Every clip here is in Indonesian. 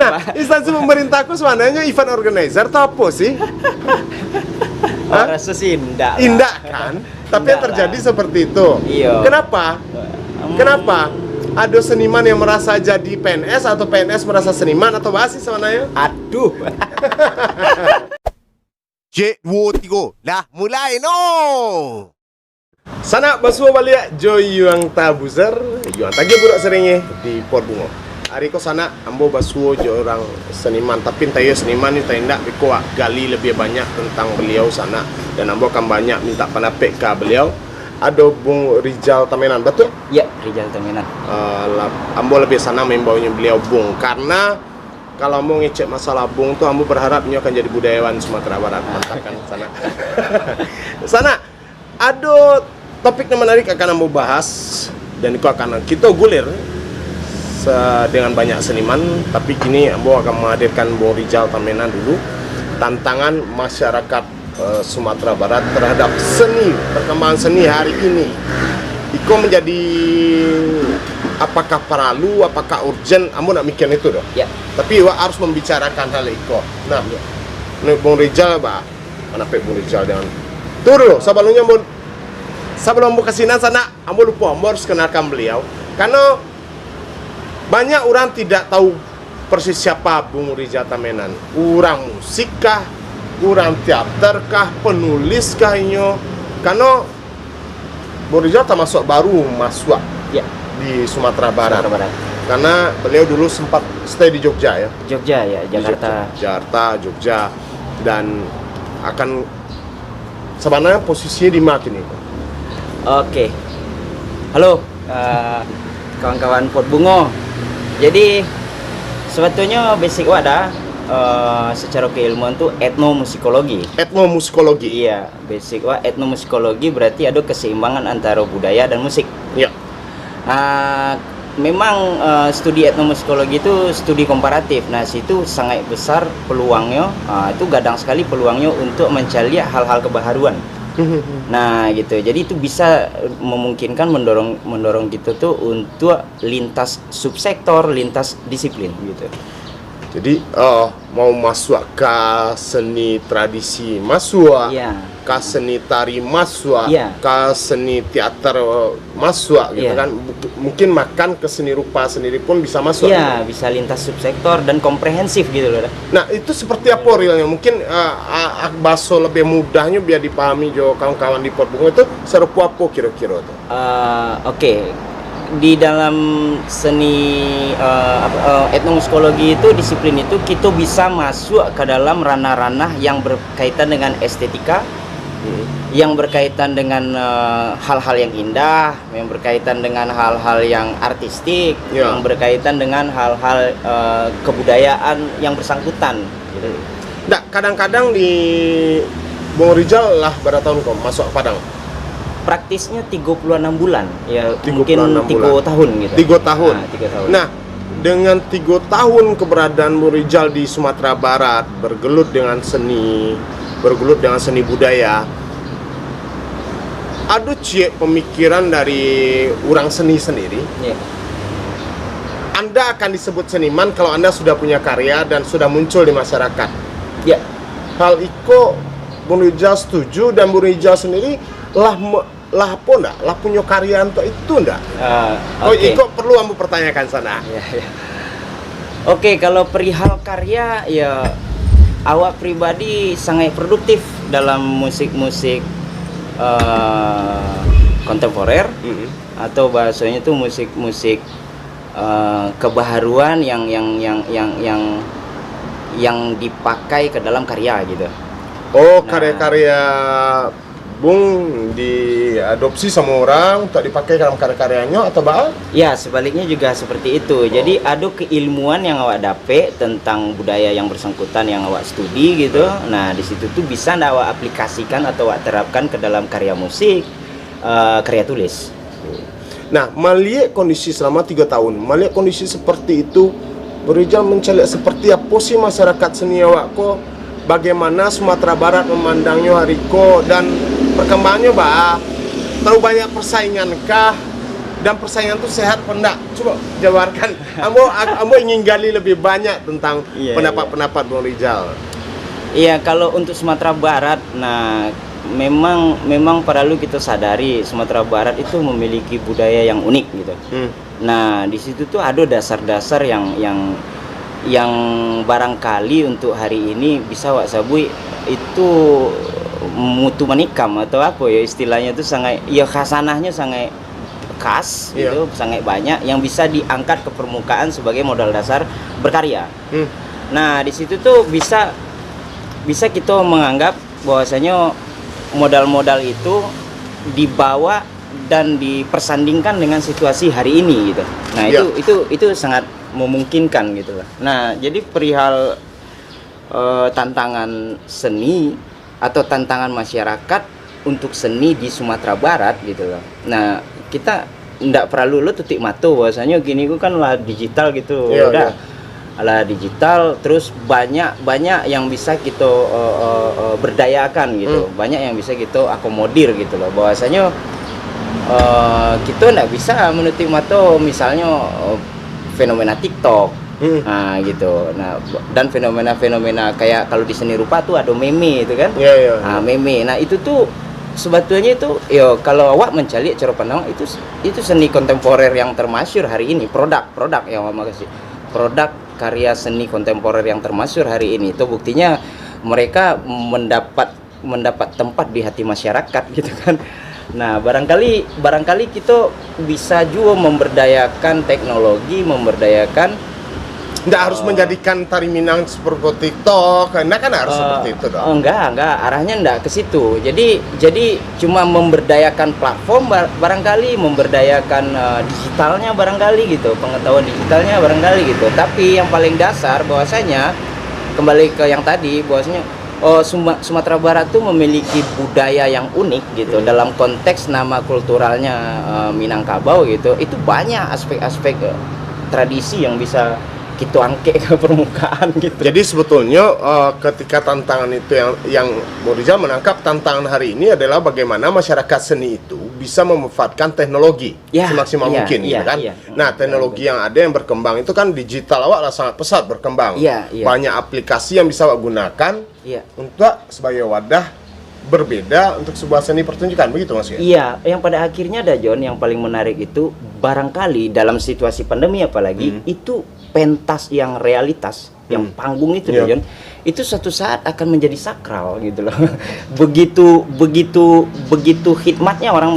Nah, instansi pemerintahku sebenarnya event organizer atau apa sih? Rasa sih indah. Indah kan? Tapi yang terjadi seperti itu. Iya. Kenapa? Kenapa? Ada seniman yang merasa jadi PNS atau PNS merasa seniman atau basi sebenarnya? Aduh. Cik, 2, 3. Dah mulai no. Sana basuh balik Joy yang tabuzer, yang tadi budak seringnya di Port Bungo. Hari ko sana ambo basuh jo orang seniman, tapi tayo seniman ni tayo ndak biko gali lebih banyak tentang beliau sana dan ambo akan banyak minta pendapat ke beliau. Ada Bung Rizal Tamenan, betul? Ya, Rizal Tamenan. Ambo lebih sana membawanya beliau Bung, karena kalau mau ngecek masalah Bung tuh ambo berharap ini akan jadi budayawan Sumatera Barat. Mantapkan sana. Sana ada topik yang menarik akan ambo bahas dan itu akan kita gulir dengan banyak seniman, tapi kini ambo akan menghadirkan Bung Rizal Tamenan dulu. Tantangan masyarakat Sumatera Barat terhadap seni, perkembangan seni hari ini. Iko menjadi apakah perlu, apakah urgent, ambo nak mikir itu doh. Ya. Tapi wak harus membicarakan hal Iko. Nah, Ya. Bung Rizal bah, mana Bung Rizal dengan turun sebelum ambo kesini sana, ambo lupa ambo harus kenalkan beliau karena banyak orang tidak tahu persis siapa Bung Rizal Tamenan. Kurang musik kah? Kurang teater kah? Penulis kah ini? Karena Bung Rizal termasuk baru masuk Ya. di Sumatera Barat. Sumatera Barat. Karena beliau dulu sempat stay di Jogja ya. Jogja ya, Di Jakarta. Jogja dan akan sebenarnya posisinya di mana ini? Oke. Halo, kawan-kawan Port Bungo. Jadi sebetulnya basic ada secara keilmuan tuh etnomusikologi. Etnomusikologi. Iya, basic etnomusikologi berarti ada keseimbangan antara budaya dan musik. Ya. Memang studi etnomusikologi itu studi komparatif. Nah, situ sangat besar peluangnya. Itu gadang sekali peluangnya untuk mencari hal-hal kebaharuan. Nah, gitu. Jadi itu bisa memungkinkan mendorong gitu tuh untuk lintas subsektor, lintas disiplin gitu. Jadi mau masuk ke seni tradisi masuk, Iya. ke seni tari masuk, Iya. ke seni teater masuk gitu Iya. kan. Mungkin makan ke seni rupa sendiri pun bisa masuk. Iya, bisa lintas subsektor dan komprehensif gitu loh. Nah, itu seperti apa realnya? Mungkin bahasa lebih mudahnya biar dipahami jo kawan-kawan di Port Bungo itu serupa apa kira-kira tuh? Oke. Di dalam seni etnomusikologi itu disiplin itu kita bisa masuk ke dalam ranah-ranah yang berkaitan dengan estetika, yang berkaitan dengan hal-hal yang indah, yang berkaitan dengan hal-hal yang artistik, Ya. yang berkaitan dengan hal-hal kebudayaan yang bersangkutan. Gitu. Nah, kadang-kadang di Bung Rizal lah berapa tahun kok masuk Padang? Praktisnya 36 bulan, ya 36 mungkin 3 bulan. tahun gitu. 3 tahun. Nah, 3 tahun. Nah, dengan 3 tahun keberadaan Bung Rizal di Sumatera Barat, bergelut dengan seni budaya, ada pemikiran dari orang seni sendiri. Ya. Anda akan disebut seniman kalau Anda sudah punya karya dan sudah muncul di masyarakat. Ya. Hal itu Bung Rizal setuju dan Bung Rizal sendiri apa enggak? Lah punya karya untuk itu enggak? Oke. Itu perlu kamu pertanyakan sana. Ya. Oke, kalau perihal karya ya awak pribadi sangat produktif dalam musik-musik kontemporer atau bahasanya itu musik-musik kebaharuan yang dipakai ke dalam karya gitu. Oh, Nah. karya-karya Bung diadopsi sama orang untuk dipakai dalam karya-karyanya atau bah? Ya, sebaliknya juga seperti itu. Jadi ada keilmuan yang awak dapet tentang budaya yang bersangkutan yang awak studi gitu. Nah, di situ tuh bisa awak aplikasikan atau awak terapkan ke dalam karya musik, karya tulis. Nah, melihat kondisi selama 3 tahun, melihat kondisi seperti itu, Bung Rizal mencari seperti apa sih masyarakat seni awak kok? Bagaimana Sumatera Barat memandangnya hari ko dan perkembangannya bah? Terlalu banyak persaingan kah? dan persaingan itu sehat apa enggak? Coba jabarkan. Ambo ingin gali lebih banyak tentang Iya, pendapat-pendapat Bung Rizal. Iya, kalau untuk Sumatera Barat, nah memang perlu kita sadari Sumatera Barat itu memiliki budaya yang unik gitu. Nah, di situ tuh ada dasar-dasar yang barangkali untuk hari ini bisa Wak Sabui itu mutu menikam atau apa ya istilahnya itu sangat ya khasanahnya sangat khas gitu, sangat banyak yang bisa diangkat ke permukaan sebagai modal dasar berkarya. Nah, di situ tuh bisa kita menganggap bahwasanya modal-modal itu dibawa dan dipersandingkan dengan situasi hari ini gitu. Nah, itu sangat memungkinkan gitu lah. Nah, jadi perihal tantangan seni atau tantangan masyarakat untuk seni di Sumatera Barat gitu loh. Nah, kita ndak perlu lo tutup mata bahwasanya gini kan lah digital gitu. Udah ala digital terus banyak yang bisa kita berdayakan gitu. Banyak yang bisa kita akomodir gitu loh. Bahwasanya kita ndak bisa menutup mata misalnya fenomena TikTok. Nah gitu. Nah, dan fenomena kayak kalau di seni rupa tuh ada meme itu kan. Nah, meme. Nah, itu tuh sebetulnya itu ya kalau awak mencari cara pandang itu seni kontemporer yang termasyhur hari ini, produk ya makasih. Produk karya seni kontemporer yang termasyhur hari ini itu buktinya mereka mendapat tempat di hati masyarakat gitu kan. Nah, barangkali kita bisa juga memberdayakan teknologi, memberdayakan nggak harus menjadikan Tari Minang seperti TikTok, karena kan harus seperti itu dong. Enggak, arahnya enggak ke situ. Jadi cuma memberdayakan platform barangkali, memberdayakan digitalnya barangkali gitu, pengetahuan digitalnya barangkali gitu. Tapi yang paling dasar bahwasanya kembali ke yang tadi bahwasanya Sumatera Barat tuh memiliki budaya yang unik gitu dalam konteks nama kulturalnya Minangkabau gitu. Itu banyak aspek-aspek tradisi yang bisa kita angkat ke permukaan gitu. Jadi sebetulnya ketika tantangan itu yang Bung Rizal menangkap tantangan hari ini adalah bagaimana masyarakat seni itu bisa memanfaatkan teknologi semaksimal mungkin gitu kan. Nah, teknologi yang ada yang berkembang itu kan digital awak sangat pesat berkembang. Banyak aplikasi yang bisa awak gunakan untuk sebagai wadah berbeda untuk sebuah seni pertunjukan, begitu Mas ya? Iya, yang pada akhirnya ada John, yang paling menarik itu barangkali dalam situasi pandemi apalagi itu pentas yang realitas, yang panggung itu John, itu suatu saat akan menjadi sakral gitu loh. begitu hikmatnya orang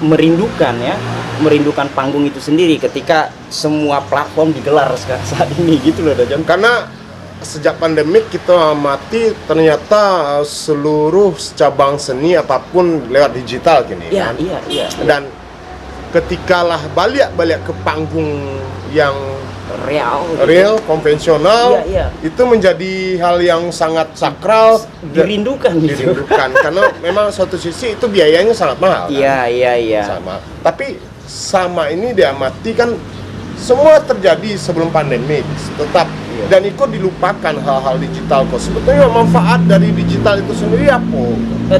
merindukan panggung itu sendiri ketika semua platform digelar saat ini gitu loh John. Karena sejak pandemik kita amati ternyata seluruh cabang seni apapun lewat digital gini kan. Iya. Dan ketikalah balik ke panggung yang real konvensional, itu menjadi hal yang sangat sakral, dirindukan karena memang suatu sisi itu biayanya sangat mahal. Iya. Sama. Tapi sama ini diamati kan semua terjadi sebelum pandemi tetap dan ikut dilupakan hal-hal digital kok. Sebetulnya manfaat dari digital itu sendiri apa?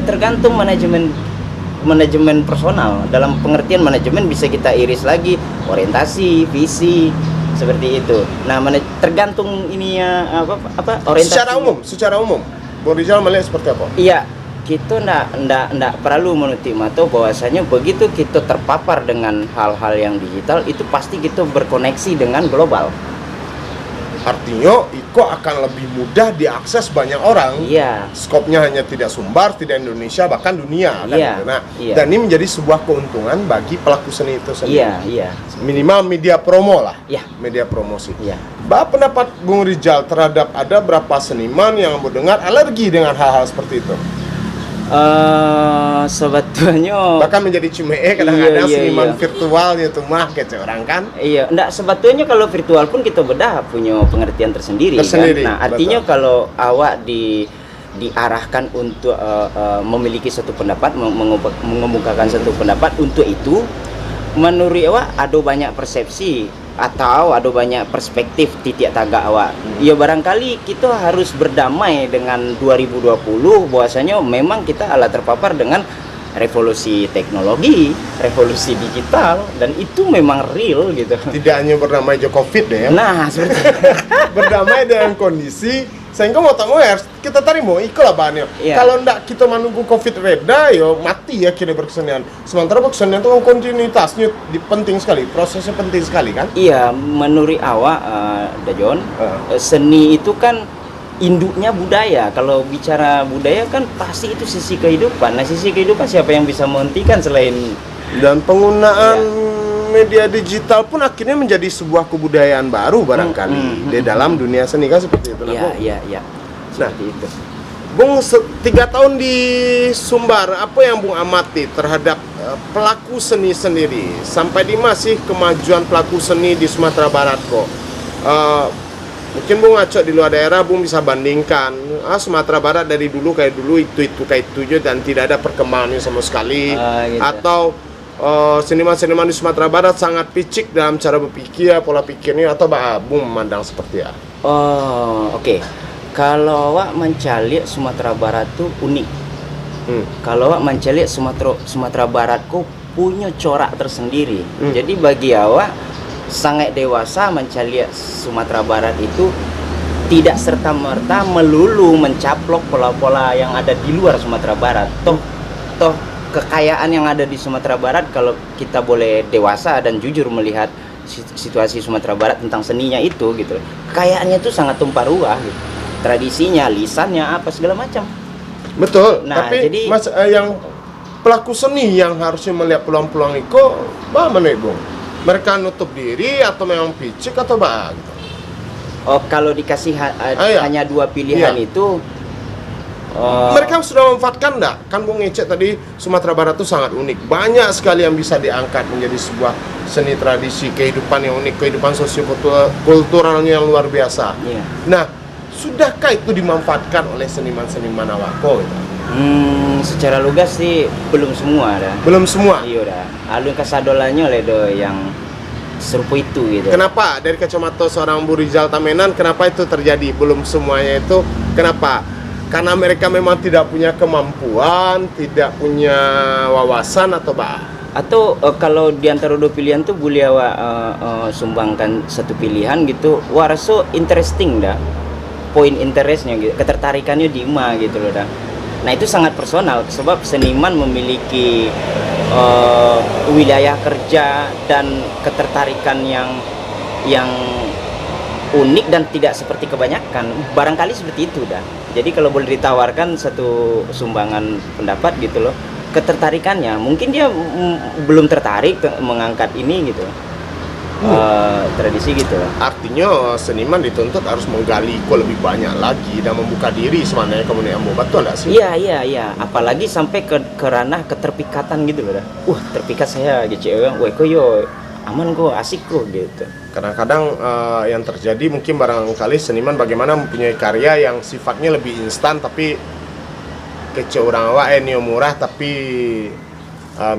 Tergantung manajemen personal. Dalam pengertian manajemen bisa kita iris lagi orientasi, visi seperti itu. Nah, tergantung ininya apa orientasi. Secara umum, Bung Rizal melihat seperti apa? Iya, kita ndak perlu menutup mata bahwasanya begitu kita terpapar dengan hal-hal yang digital itu pasti kita berkoneksi dengan global. Artinya Iko akan lebih mudah diakses banyak orang. Skopnya hanya tidak Sumbar, tidak Indonesia, bahkan dunia kan gitu. Nah, dan ini menjadi sebuah keuntungan bagi pelaku seni itu sendiri. Minimal media promo lah. Media promosi. Apa pendapat Bung Rizal terhadap ada berapa seniman yang mendengar alergi dengan hal-hal seperti itu? Sebetulnya bahkan menjadi cumee kadang-kadang seniman virtual gitu mah kayak orang kan. Enggak, sebetulnya kalau virtual pun kita bedah punya pengertian tersendiri. Kan? Nah, artinya kalau awak diarahkan untuk memiliki satu pendapat, mengemukakan satu pendapat, untuk itu menurut awak ada banyak persepsi atau ada banyak perspektif titik tagak awak. Ya barangkali kita harus berdamai dengan 2020 bahwasanya memang kita ala terpapar dengan revolusi teknologi, revolusi digital, dan itu memang real gitu. Tidak hanya berdamai dengan COVID deh ya. Nah, seperti Berdamai dengan kondisi sehingga mau tak mau harus kita terima ikulah bahannya. Iya. Kalau ndak kita menunggu COVID reda, yo mati ya kira berkesenian. Sementara berkesenian itu kan kontinuitasnya penting sekali, prosesnya penting sekali kan. iya, menurut awak, Dajon, seni itu kan induknya budaya. Kalau bicara budaya kan pasti itu sisi kehidupan. Nah, sisi kehidupan siapa yang bisa menghentikan selain Dan penggunaan media digital pun akhirnya menjadi sebuah kebudayaan baru barangkali di dalam dunia seni kan seperti itu. iya, iya, iya. Nah, Seperti itu. Bung 3 tahun di Sumbar, apa yang Bung amati terhadap pelaku seni sendiri? Sampai di masih kemajuan pelaku seni di Sumatera Barat kok. Mungkin Bung acok di luar daerah, Bung bisa bandingkan Sumatera Barat dari dulu kayak dulu itu kayak itu aja dan tidak ada perkembangannya sama sekali. Gitu. Atau seniman-seniman di Sumatera Barat sangat picik dalam cara berpikir, pola pikirnya, atau Bung memandang seperti apa? Oh, oke. Kalau awak mencari Sumatera Barat tuh unik. Kalau awak mencari Sumatera Barat kok punya corak tersendiri. Jadi bagi awak sangat dewasa mencari Sumatera Barat itu tidak serta-merta melulu mencaplok pola-pola yang ada di luar Sumatera Barat. Toh kekayaan yang ada di Sumatera Barat, kalau kita boleh dewasa dan jujur melihat situasi Sumatera Barat tentang seninya itu gitu. Kekayaannya itu sangat tumpah ruah gitu. Tradisinya, lisannya, apa segala macam. Betul. Nah, tapi jadi- Mas yang pelaku seni yang harusnya melihat peluang-peluang itu, bagaimana Bung? Mereka nutup diri atau memang picik atau bah gitu? Oh, kalau dikasih Iya. hanya dua pilihan Iya. itu, Mereka sudah memanfaatkan enggak? Kan Bung ngecek tadi Sumatera Barat itu sangat unik. Banyak sekali yang bisa diangkat menjadi sebuah seni tradisi, kehidupan yang unik, kehidupan sosiokulturalnya yang luar biasa. iya. Nah, sudahkah itu dimanfaatkan oleh seniman-seniman awako gitu? Secara lugas sih belum semua dah. Belum semua. Iya dah. Alun kasadolanya oleh do yang serupa itu gitu. Kenapa? Dari kacamata seorang Bu Rizal Tamenan, kenapa itu terjadi? Belum semuanya itu. Kenapa? Karena mereka memang tidak punya kemampuan, tidak punya wawasan atau bah? Atau kalau di antara dua pilihan tuh boleh awak sumbangkan satu pilihan gitu. Wah, rasa interesting dah. Poin interestnya gitu, ketertarikannya di ma gitu loh dah. Nah, itu sangat personal sebab seniman memiliki wilayah kerja dan ketertarikan yang unik dan tidak seperti kebanyakan. Barangkali seperti itu dah. Jadi kalau boleh ditawarkan satu sumbangan pendapat gitu loh, ketertarikannya mungkin dia belum tertarik mengangkat ini gitu. Tradisi gitu loh. Artinya seniman dituntut harus menggali lebih banyak lagi dan membuka diri sebenarnya kemudian betul enggak sih? Iya. Apalagi sampai ke ranah keterpikatan gitu loh dah. Terpikat saya gitu ya. Wah, kok yo aman kok, asik kok gitu. Kadang-kadang yang terjadi mungkin barangkali seniman bagaimana mempunyai karya yang sifatnya lebih instan tapi kece orang awak murah tapi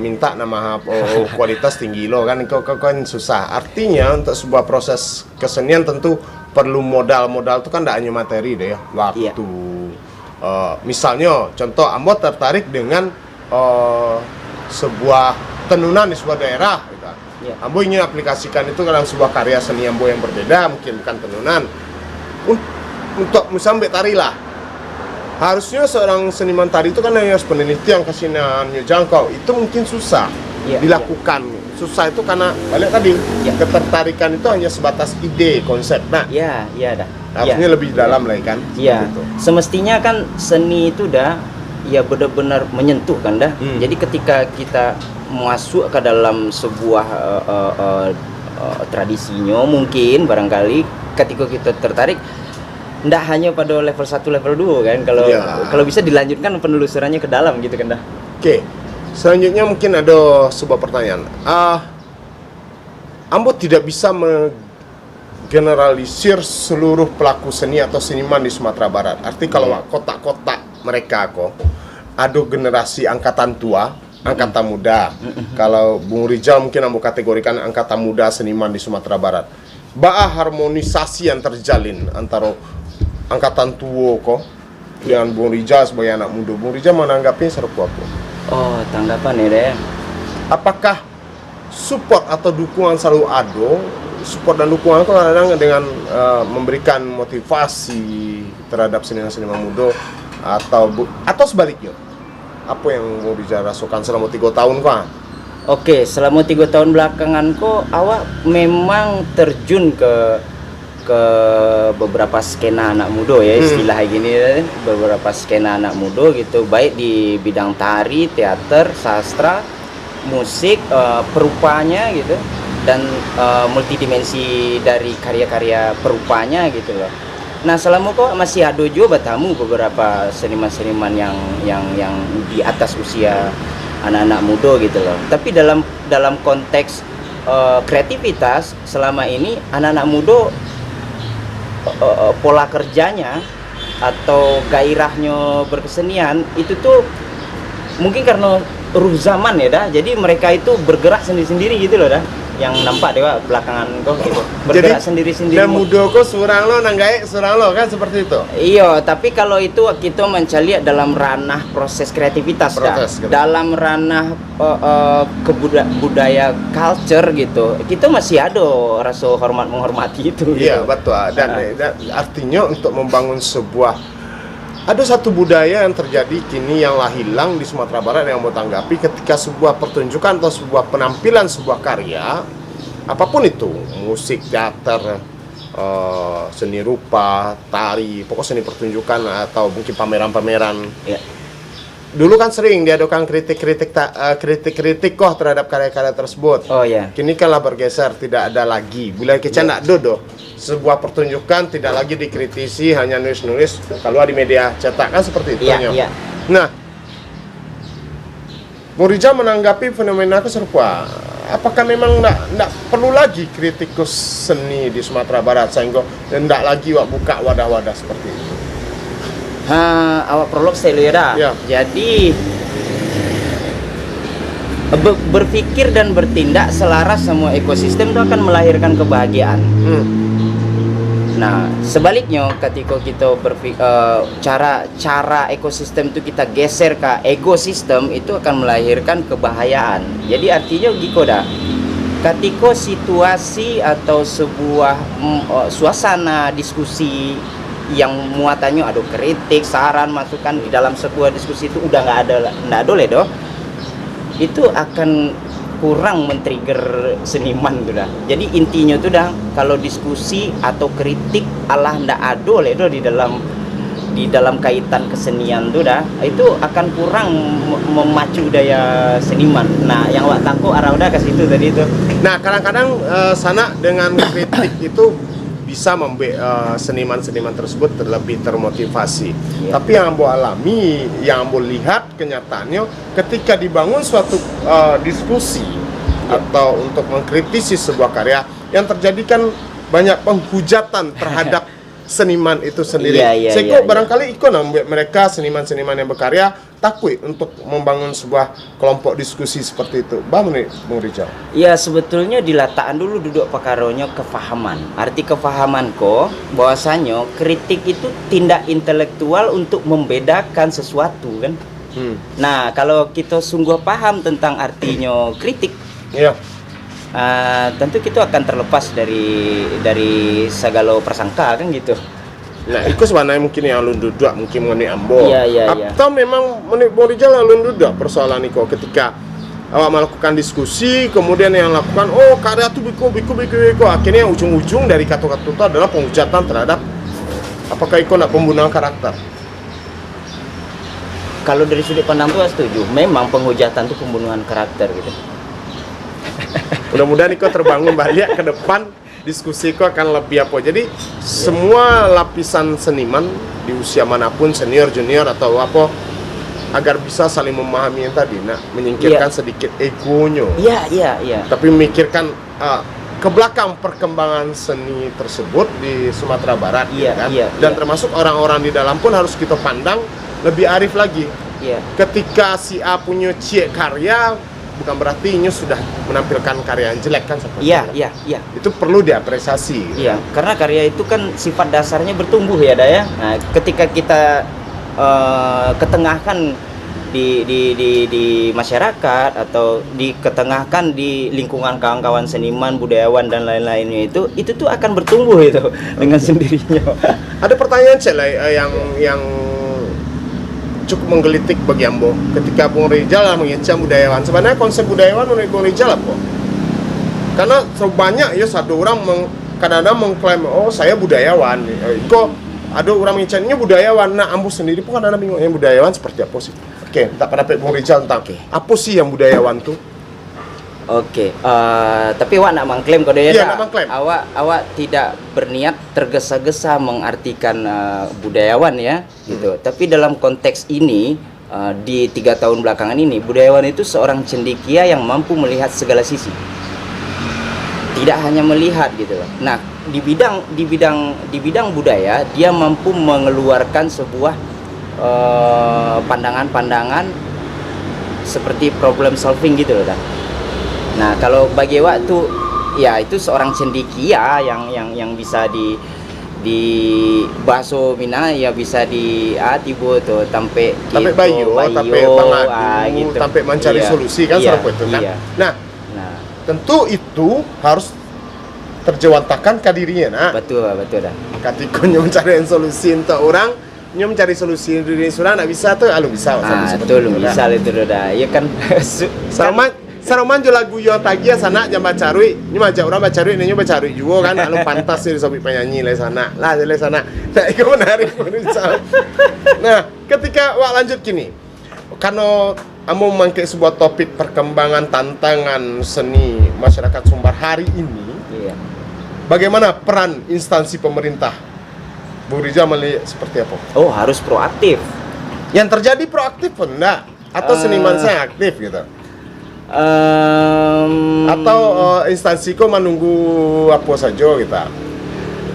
minta nama kualitas tinggi lo kan kan susah. Artinya untuk sebuah proses kesenian tentu perlu modal itu kan tidak hanya materi deh ya, waktu. Iya. Misalnya contoh Ambo tertarik dengan sebuah tenunan di sebuah daerah gitu. Iya. Ambo ingin aplikasikan itu dalam sebuah karya seni Ambo yang berbeda, mungkin bukan tenunan. Untuk misalnya tari lah. Harusnya seorang seniman tari itu kan harus penelitian keseniannya jangkau. Itu mungkin susah dilakukan. Susah itu karena balik tadi ketertarikan itu hanya sebatas ide, konsep. Nah, Iya dah. harusnya lebih dalam lagi kan. Iya. Gitu. Semestinya kan seni itu dah ya benar-benar menyentuh kan dah. Jadi ketika kita masuk ke dalam sebuah tradisinya mungkin barangkali ketika kita tertarik ndak hanya pada level 1 level 2 kan, kalau bisa dilanjutkan penelusurannya ke dalam gitu kan dah. Oke. Selanjutnya mungkin ada sebuah pertanyaan. Ambo tidak bisa generalisir seluruh pelaku seni atau seniman di Sumatera Barat. Arti kalau kotak-kotak mereka ada generasi angkatan tua, angkatan muda. Kalau Bung Rizal mungkin ambo kategorikan angkatan muda seniman di Sumatera Barat. Harmonisasi yang terjalin antara angkatan tua dengan Bung Rizal sebagai anak muda. Bung Rizal menanggapi seperti apa? Oh, tanggapan ya deh. Apakah support atau dukungan selalu ada? Support dan dukungan itu kadang dengan memberikan motivasi terhadap seniman-seniman muda atau sebaliknya. Apa yang mau bicara rasakan selama 3 tahun kok? Oke, selama 3 tahun belakangan kok awak memang terjun ke beberapa skena anak muda ya, istilah gini ya, beberapa skena anak muda gitu, baik di bidang tari, teater, sastra, musik, perupanya gitu, dan multidimensi dari karya-karya perupanya gitu loh. Nah, selama kok masih ada juga bertamu beberapa seniman-seniman yang di atas usia anak-anak muda gitu loh. Tapi dalam konteks kreativitas selama ini anak-anak muda pola kerjanya atau gairahnya berkesenian itu tuh mungkin karena ruh zaman ya dah. Jadi mereka itu bergerak sendiri-sendiri gitu loh dah. Yang nampak dewa belakangan kok gitu. Bergerak sendiri-sendiri. Dan muda kok surang lo nanggai surang lo kan seperti itu. Iya, tapi kalau itu kita mencari dalam ranah proses kreativitas dah. Dalam ranah budaya culture gitu. Kita masih ada rasa hormat menghormati itu. Iya, gitu. betul. Dan artinya untuk membangun sebuah ada satu budaya yang terjadi kini yang hilang di Sumatera Barat yang mau tanggapi ketika sebuah pertunjukan atau sebuah penampilan sebuah karya apapun itu, musik, teater, seni rupa, tari, pokok seni pertunjukan atau mungkin pameran-pameran. Ya. Dulu kan sering diadakan kritik kok terhadap karya-karya tersebut. Oh ya. Kini kanlah bergeser, tidak ada lagi. Bila kita tidak dodo, sebuah pertunjukan tidak lagi dikritisi, hanya nulis-nulis. Kalau di media cetak kan seperti itu. Iya. Nah, Murija menanggapi fenomena serupa. Apakah memang tidak perlu lagi kritikus seni di Sumatera Barat sehingga tidak lagi buka wadah-wadah seperti itu? Awak prolog saya ya dah. Ya. Jadi berpikir dan bertindak selaras semua ekosistem itu akan melahirkan kebahagiaan. Nah, sebaliknya ketika kita cara ekosistem itu kita geser ke ekosistem itu akan melahirkan kebahayaan. Jadi artinya gitu dah. Ketika situasi atau sebuah suasana diskusi yang muatannya ada kritik, saran, masukan di dalam sebuah diskusi itu udah nggak ada ledo, itu akan kurang men-trigger seniman tuh dah. Jadi intinya tuh dah kalau diskusi atau kritik alah ndak ada ledo di dalam kaitan kesenian tuh dah, itu akan kurang memacu daya seniman. Nah, yang wak tangko arah udah ke situ tadi itu. Nah, kadang-kadang sana dengan kritik itu bisa membuat seniman-seniman tersebut lebih termotivasi. Tapi yang ambo alami, yang ambo lihat kenyataannya ketika dibangun suatu diskusi atau untuk mengkritisi sebuah karya, yang terjadi kan banyak penghujatan terhadap seniman itu sendiri. Sehingga barangkali ikut mereka seniman-seniman yang berkarya takut untuk membangun sebuah kelompok diskusi seperti itu. Bang Rijal. Ya, sebetulnya dilataan dulu duduk pakaronya kefahaman. Arti kefahaman kok bahwasanya kritik itu tindak intelektual untuk membedakan sesuatu kan. Nah, kalau kita sungguh paham tentang artinya kritik, tentu kita akan terlepas dari segala prasangka kan gitu. Nah, itu sebenarnya mungkin yang lu duduk mungkin mengenai ambo. Atau memang mengenai Rijal yang lu duduk persoalan itu ketika awak melakukan diskusi kemudian yang lakukan karya itu biku akhirnya ujung-ujung dari kata-kata itu adalah penghujatan terhadap apakah itu nak pembunuhan karakter. Kalau dari sudut pandang itu setuju, memang penghujatan itu pembunuhan karakter gitu. Mudah-mudahan Iko terbangun balik ke depan diskusi Iko akan lebih apa. Jadi semua lapisan seniman di usia manapun, senior, junior atau apa, agar bisa saling memahami yang tadi, menyingkirkan sedikit egonya. Iya. Tapi memikirkan ke belakang perkembangan seni tersebut di Sumatera Barat, dan termasuk orang-orang di dalam pun harus kita pandang lebih arif lagi. Ketika si A punya karya, bukan berarti ini sudah menampilkan karya yang jelek kan seperti itu. Iya. Itu perlu diapresiasi. Iya, karena karya itu kan sifat dasarnya bertumbuh ya, Daya. Nah, ketika kita ketengahkan di masyarakat atau diketengahkan di lingkungan kawan-kawan seniman, budayawan dan lain-lainnya itu tuh akan bertumbuh itu dengan sendirinya. Ada pertanyaan yang cukup menggelitik bagi Ambo ketika Bung Rizal mengecam budayawan. Sebenarnya konsep budayawan menurut Bung Rizal apa? Karena banyak ya satu orang kadang-kadang mengklaim oh saya budayawan. Kok ada orang mengecamnya budayawan. Nah, Ambo sendiri pun kadang-kadang bingung yang budayawan seperti apa sih? Oke, tak pendapat Bung Rizal tentang apa sih yang budayawan tuh? Oke, tapi awak nak mengklaim kode ya? Iya, nak mengklaim. Awak tidak berniat tergesa-gesa mengartikan budayawan ya, gitu. Tapi dalam konteks ini di 3 tahun belakangan ini, budayawan itu seorang cendekia yang mampu melihat segala sisi. Tidak hanya melihat gitu loh. Nah, di bidang budaya dia mampu mengeluarkan sebuah pandangan-pandangan seperti problem solving gitu loh dah. Nah, kalau bagi awak tuh ya itu seorang cendekia yang bisa di bahasa Mina ya bisa di tibo tuh tampe bayu, tampe pangadu, gitu. tampe mencari solusi kan iya, seperti itu kan. iya. Nah, tentu itu harus terjewantakan ke dirinya, nak. Betul dah. Ketika mencari solusi untuk orang, mencari solusi diri surah nggak bisa tuh, lu bisa. Itu lu bisa itu dah. Ya kan. Saroman jo lagu yo tagi sana jam bacarui, ini macam orang bacarui, ini bacarui juga kan, lu pantas sih sobi penyanyi le sana, lah le sana. Nah, itu menarik Nah, ketika wak lanjut gini, karena kamu memakai sebuah topik perkembangan tantangan seni masyarakat Sumbar hari ini, Iya. bagaimana peran instansi pemerintah? Bu Rizal melihat seperti apa? Oh, harus proaktif. Yang terjadi proaktif pun enggak? Atau seniman saya aktif gitu? Atau instansi kok menunggu apa saja gitu?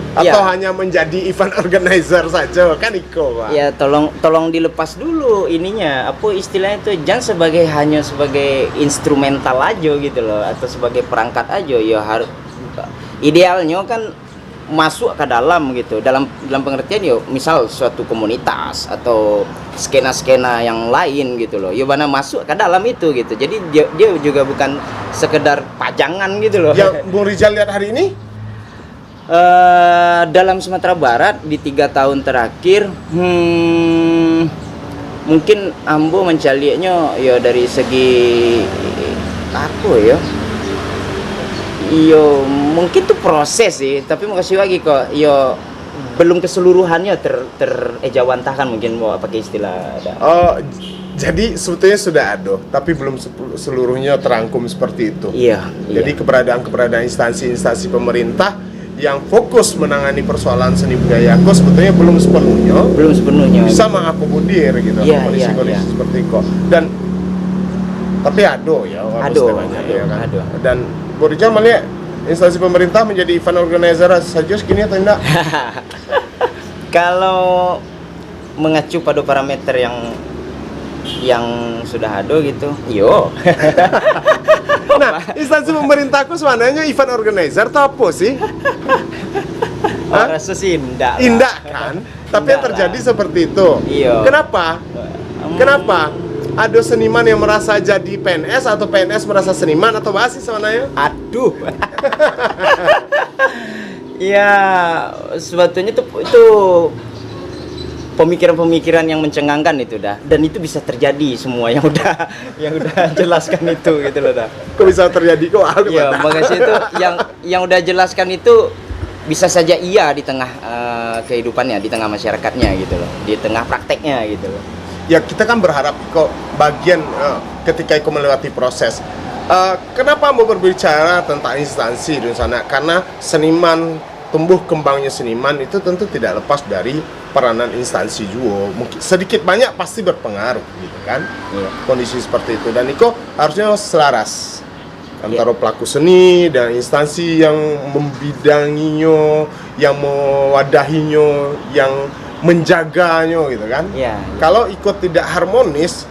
Atau hanya menjadi event organizer saja kan Iko, Pak? Ya tolong dilepas dulu ininya, apa istilahnya itu, jangan hanya sebagai instrumental aja gitu loh, atau sebagai perangkat aja. Ya harus idealnya kan masuk ke dalam gitu, dalam pengertian yo misal suatu komunitas atau skena-skena yang lain gitu loh, yo mana masuk ke dalam itu gitu. Jadi dia juga bukan sekedar pajangan gitu loh. Yang Bung Rizal lihat hari ini dalam Sumatera Barat di 3 tahun terakhir, mungkin Ambo mencalinya ya dari segi apa ya? Yo mungkin tuh proses sih, tapi makasih lagi kok. Yo belum keseluruhannya terejawantahkan mungkin mau pakai istilah ada. Oh, jadi sebetulnya sudah ada, tapi belum seluruhnya terangkum seperti itu. Iya. Jadi keberadaan instansi pemerintah yang fokus menangani persoalan seni budaya kok sebetulnya belum sepenuhnya bisa mengakomodir gitu kondisi seperti kok. Dan tapi ada ya kan. Dan Bu Rizal melihat instansi pemerintah menjadi event organizer saja segini atau enggak? Kalau mengacu pada parameter yang sudah ada gitu, yo. Nah, instansi pemerintahku sebenarnya event organizer atau apa sih? Rasa sih indah kan? Tapi yang terjadi seperti itu. Iya. Kenapa? Ada seniman yang merasa jadi PNS atau PNS merasa seniman atau apa sih sebenarnya? Aduh. Ya, sebetulnya itu pemikiran-pemikiran yang mencengangkan itu dah, dan itu bisa terjadi semua yang udah jelaskan itu gitu loh dah. Kok bisa terjadi kok? Ya, makanya itu yang udah jelaskan itu bisa saja iya di tengah kehidupannya, di tengah masyarakatnya gitu loh, di tengah prakteknya gitu loh. Ya kita kan berharap kok bagian ketika itu melewati proses. Kenapa mau berbicara tentang instansi di sana? Karena seniman, tumbuh kembangnya seniman itu tentu tidak lepas dari peranan instansi juga. Mungkin sedikit banyak pasti berpengaruh gitu kan. Iya. Kondisi seperti itu, dan itu harusnya selaras antara pelaku seni dan instansi yang membidanginya, yang mewadahinya, yang menjaganya gitu kan. Iya. Kalau ikut tidak harmonis,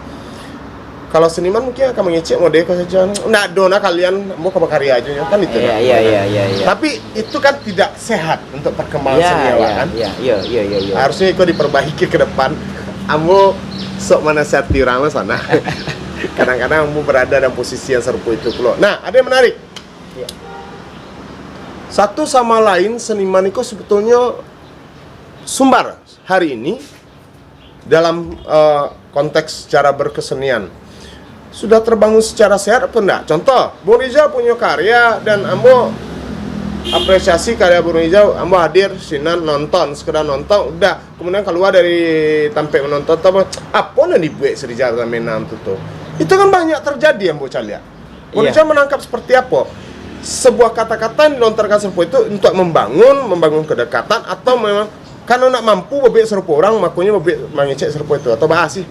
kalau seniman mungkin akan mengecek mode saja. Nah, dona kalian mau ke karya aja kan itu. Iya. Tapi itu kan tidak sehat untuk perkembangan seni kan. Iya. Harusnya itu diperbaiki ke depan. ambo sok menasihati orang lo sana. Kadang-kadang ambo berada dalam posisi yang serupa itu pula. Nah, ada yang menarik. Iya. Satu sama lain seniman itu sebetulnya sumber hari ini dalam konteks cara berkesenian sudah terbangun secara sehat apa enggak? Contoh, Bung Rizal punya karya dan ambo apresiasi karya Bung Rizal, ambo hadir sinan nonton, sekedar nonton, udah kemudian keluar dari tampil menonton apa yang dibuat si Rizal Menam itu tuh. Itu kan banyak terjadi ambo lihat. Bung Iya. Rizal menangkap seperti apa? Sebuah kata-kata yang dilontarkan serupa itu untuk membangun kedekatan atau memang karena nak mampu bebek serupa orang makanya bebek mengecek serupa itu atau bahas sih.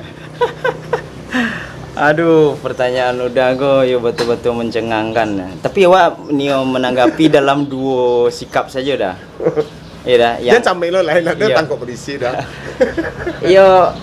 Aduh, pertanyaan udah yo betul-betul mencengangkan. Tapi awak Nio menanggapi dalam dua sikap saja dah. Iya dah. Jangan sampai lo lain ada Iya. tangkap polisi dah. Yo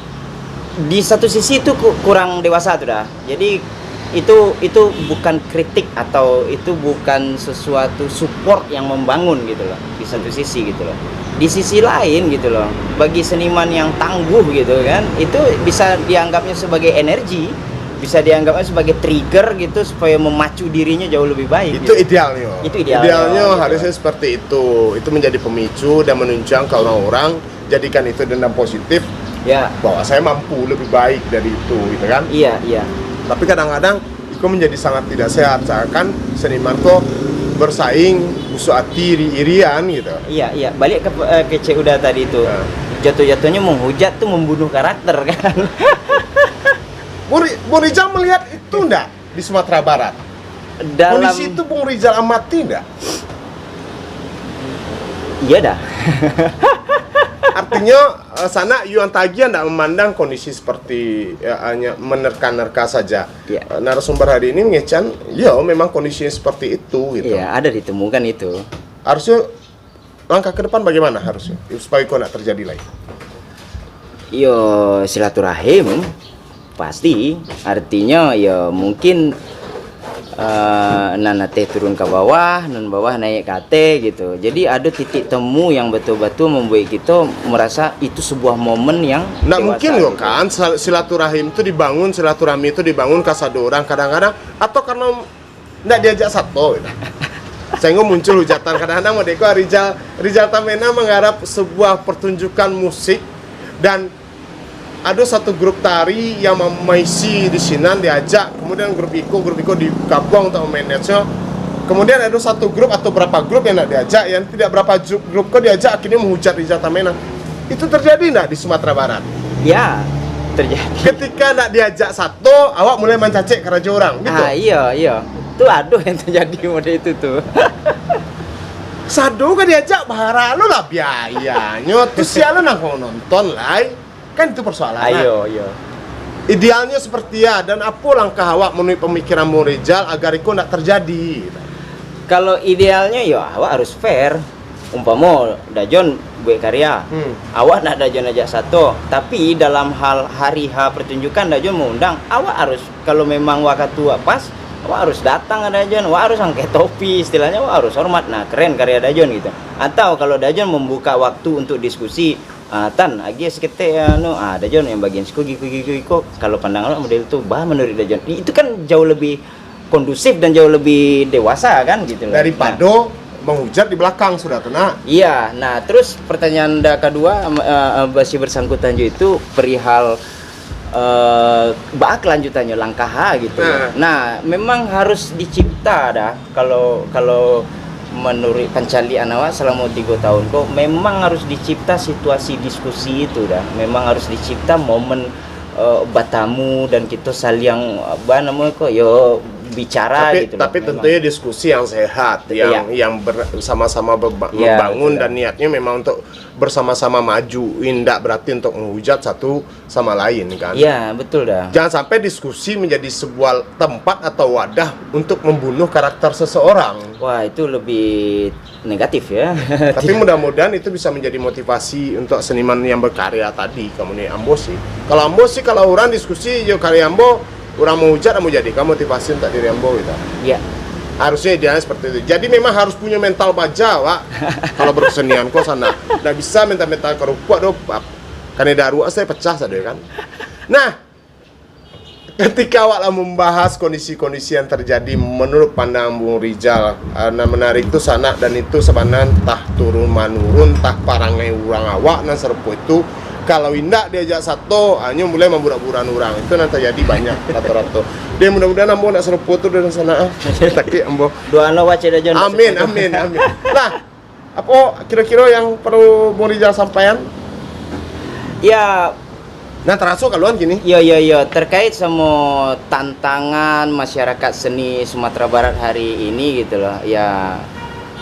di satu sisi itu kurang dewasa tuh dah. Jadi itu bukan kritik atau itu bukan sesuatu support yang membangun gitu loh. Di satu sisi gitu loh. Di sisi lain gitu loh, bagi seniman yang tangguh gitu kan, itu bisa dianggapnya sebagai energi, bisa dianggapnya sebagai trigger gitu supaya memacu dirinya jauh lebih baik. Itu gitu. idealnya. Itu idealnya, gitu. Harusnya seperti itu. Itu menjadi pemicu dan menunjang ke orang-orang, jadikan itu dendam positif Ya, bahwa saya mampu lebih baik dari itu, gitu kan? iya. Tapi kadang-kadang itu menjadi sangat tidak sehat, seakan seniman kok bersaing musuh hati iri-irian gitu. Iya. Balik ke Cek Uda tadi itu. Nah. Jatuh-jatuhnya menghujat tuh membunuh karakter kan. Bung Rizal melihat itu enggak di Sumatera Barat? Dalam Kondisi itu Bung Rizal amati enggak? Iya dah. Artinya sana Yuan Tagi enggak memandang kondisi seperti hanya menerka-nerka saja. Iya. Narasumber hari ini mengecan, ya memang kondisinya seperti itu gitu. Iya, ada ditemukan itu. Harusnya langkah ke depan bagaimana harusnya supaya kok enggak terjadi lagi? Yo silaturahim pasti, artinya ya mungkin nana teh turun ke bawah, non bawah naik ke atas gitu. Jadi ada titik temu yang betul-betul membuat kita merasa itu sebuah momen yang Nggak dewasa, mungkin loh gitu. kan silaturahim itu dibangun, silaturahmi itu dibangun ke satu orang kadang-kadang atau karena nggak diajak satu gitu. Sehingga muncul hujatan kadang-kadang Modeko Rizal Tamena menggarap sebuah pertunjukan musik dan ada satu grup tari yang memaisi di Sinan diajak, kemudian grup Iko digabung untuk memanage-nya. Kemudian ada satu grup atau berapa grup yang tidak diajak, yang tidak berapa grup kok diajak akhirnya menghujat Rizal Tamena. Itu terjadi enggak di Sumatera Barat? Ya terjadi. Ketika tidak diajak satu, awak mulai mencacik ke raja orang, gitu. Iya. Itu aduh yang terjadi mode itu tuh. Sadu kan diajak bahara lu lah biayanya, terus sialan aku nonton lah. Kan itu persoalan. Ayo. Idealnya seperti ya, dan apa langkah awak menurut pemikiran Bung Rizal agar itu tidak terjadi? Kalau idealnya ya awak harus fair. Umpama Dajon buat karya, awak nak Dajon aja satu. Tapi dalam hal hari H pertunjukan Dajon mau undang, awak harus kalau memang waktu pas, awak harus datang ke Dajon, awak harus angkat topi, istilahnya awak harus hormat. Nah keren karya Dajon gitu. Atau kalau Dajon membuka waktu untuk diskusi, Tan, agi sekete Dajon yang bagian siku kalau pandangan model itu menurut Dajon itu kan jauh lebih kondusif dan jauh lebih dewasa kan gitu loh. Daripada menghujat di belakang sudah tenang. Iya, nah terus pertanyaan kedua masih bersangkutan juga itu perihal kelanjutannya langkah H gitu. Nah, memang harus dicipta dah kalau menurut pencarian awak selama 3 tahun kok memang harus dicipta situasi diskusi itu dah. Memang harus dicipta momen batamu dan kita saling bicara gitu. Tapi tentunya diskusi yang sehat, yang bersama-sama membangun dan niatnya memang untuk bersama-sama maju, tidak berarti untuk menghujat satu sama lain kan. Iya, betul dah. Jangan sampai diskusi menjadi sebuah tempat atau wadah untuk membunuh karakter seseorang. Wah, itu lebih negatif ya. Tapi mudah-mudahan itu bisa menjadi motivasi untuk seniman yang berkarya tadi. Kamu nih Ambo sih. Kalau orang diskusi yo karya Ambo, orang mau hujat, mau jadi kamu motivasi untuk diri Ambo gitu. Iya. Harusnya idealnya seperti itu. Jadi memang harus punya mental baja, Wak. Kalau berkesenian kok sana. Nggak bisa mental-mental kerupuk Karena darurat saya pecah saja kan. Nah, ketika awak lah membahas kondisi-kondisi yang terjadi menurut pandangan Bung Rizal, nah menarik itu sanak dan itu sebenarnya tah turun manurun tah parangai urang awak nan serpo itu kalau indak diajak satu hanya mulai memburak-buran orang itu nanti jadi banyak rata-rata. Dia mudah-mudahan ambo nak serpo tu dari sana. Tapi ambo Doa lo wace dah John. amin. Nah, apa kira-kira yang perlu Bung Rizal sampaikan? Ya, Nah, terasa kaluan gini. ya terkait sama tantangan masyarakat seni Sumatera Barat hari ini gitu loh. Ya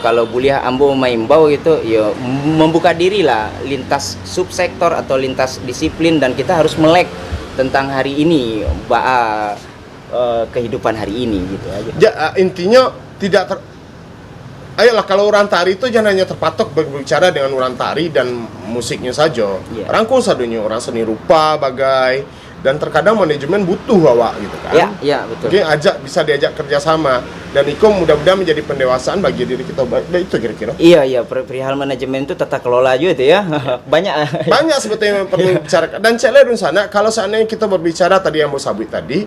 kalau boleh ambo maimbau gitu ya membuka diri lah lintas subsektor atau lintas disiplin dan kita harus melek tentang hari ini kehidupan hari ini gitu aja. Intinya tidak ayolah kalau orang tari itu jangan hanya terpatok berbicara dengan orang tari dan musiknya saja. Iya. Rangkul sadunya orang seni rupa bagai dan terkadang manajemen butuh awak gitu kan. Ya betul. Jadi bisa diajak kerjasama dan itu mudah-mudahan menjadi pendewasaan bagi diri kita. Itu kira-kira. Iya perihal manajemen itu tata kelola juga itu ya. Banyak sebetulnya yang perlu bicarakan. Dan cek di sana kalau seandainya kita berbicara tadi yang mau sabit tadi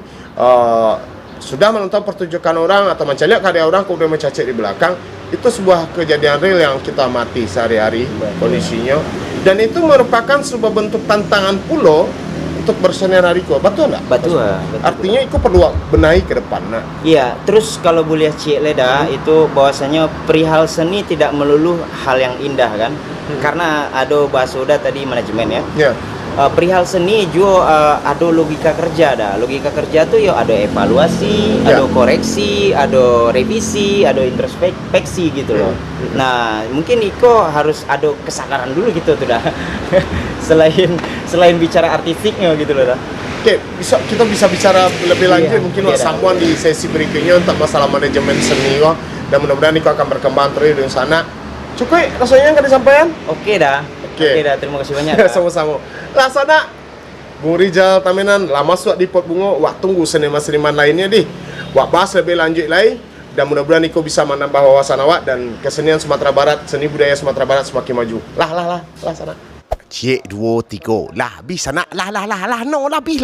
sudah menonton pertunjukan orang atau mencari karya orang kemudian mencacik di belakang, itu sebuah kejadian real yang kita amati sehari-hari kondisinya dan itu merupakan sebuah bentuk tantangan pulau untuk bersenian hariko. Betul nggak? Betul. Artinya itu perlu benahi ke depan. Nah, iya, terus kalau boleh Cik Leda itu bahwasanya perihal seni tidak melulu hal yang indah kan. Karena ada bahasa udah tadi manajemen ya. ya. Perihal seni juga ada logika kerja dah. Logika kerja tuh ya ada evaluasi, Ya. ada koreksi, ada revisi, ada introspeksi gitu loh. Nah, mungkin Iko harus ada kesadaran dulu gitu tuh dah. selain bicara artistiknya gitu loh dah. Oke, kita bisa bicara lebih lanjut mungkin iya, sambungan di sesi berikutnya untuk masalah manajemen seni dan mudah-mudahan Niko akan berkembang terus di sana. Cukup rasanya nggak disampaikan? Oke dah. Oke. Dah, terima kasih banyak. Sama-sama. Lah sana Bung Rizal Tamenan lama suat di Pot Bungo, wak tunggu seniman-seniman lainnya di. Wak bahas lebih lanjut lagi dan mudah-mudahan Niko bisa menambah wawasan awak dan kesenian Sumatera Barat, seni budaya Sumatera Barat semakin maju. Lah sana. Cik 2 3. Lah habis sana. Lah no habis.